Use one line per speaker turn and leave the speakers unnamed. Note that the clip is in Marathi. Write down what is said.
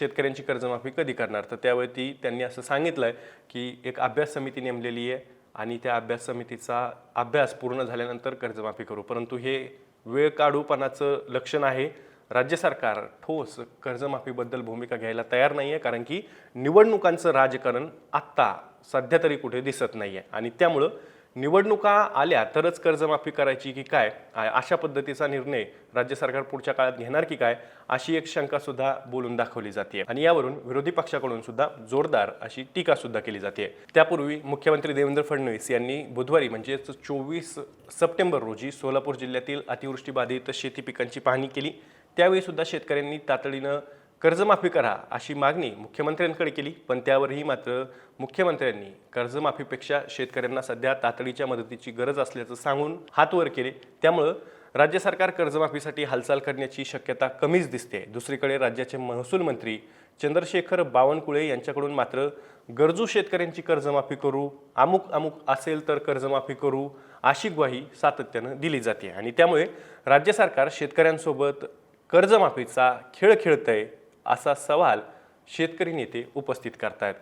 शेतकऱ्यांची कर्जमाफी कधी करणार? तर त्यावेळी त्यांनी असं सांगितलंय की एक अभ्यास समिती नेमलेली आहे आणि त्या अभ्यास समितीचा अभ्यास पूर्ण झाल्यानंतर कर्जमाफी करू. परंतु हे वेळ काढूपणाचं लक्षण आहे. राज्य सरकार ठोस कर्जमाफीबद्दल भूमिका घ्यायला तयार नाहीये, कारण की निवडणुकांचं राजकारण आत्ता सध्या तरी कुठे दिसत नाहीये आणि त्यामुळं निवडणुका आल्या तरच कर्जमाफी करायची की काय, अशा पद्धतीचा निर्णय राज्य सरकार पुढच्या काळात घेणार की काय, अशी एक शंका सुद्धा बोलून दाखवली जाते आणि यावरून विरोधी पक्षाकडून सुद्धा जोरदार अशी टीका सुद्धा केली जाते. त्यापूर्वी मुख्यमंत्री देवेंद्र फडणवीस यांनी बुधवारी म्हणजेच 24 सप्टेंबर रोजी सोलापूर जिल्ह्यातील अतिवृष्टी बाधित शेती पिकांची पाहणी केली. त्यावेळी सुद्धा शेतकऱ्यांनी तातडीनं कर्जमाफी करा अशी मागणी मुख्यमंत्र्यांकडे केली, पण त्यावरही मात्र मुख्यमंत्र्यांनी कर्जमाफीपेक्षा शेतकऱ्यांना सध्या तातडीच्या मदतीची गरज असल्याचं सांगून हात वर केले. त्यामुळं राज्य सरकार कर्जमाफीसाठी हालचाल करण्याची शक्यता कमीच दिसते. दुसरीकडे राज्याचे महसूल मंत्री चंद्रशेखर बावनकुळे यांच्याकडून मात्र गरजू शेतकऱ्यांची कर्जमाफी करू, अमुक अमुक असेल तर कर्जमाफी करू अशी ग्वाही सातत्यानं दिली जाते आणि त्यामुळे राज्य सरकार शेतकऱ्यांसोबत कर्जमाफीचा खेळ खेळतंय असा सवाल शेतकरी नेते उपस्थित करतायत.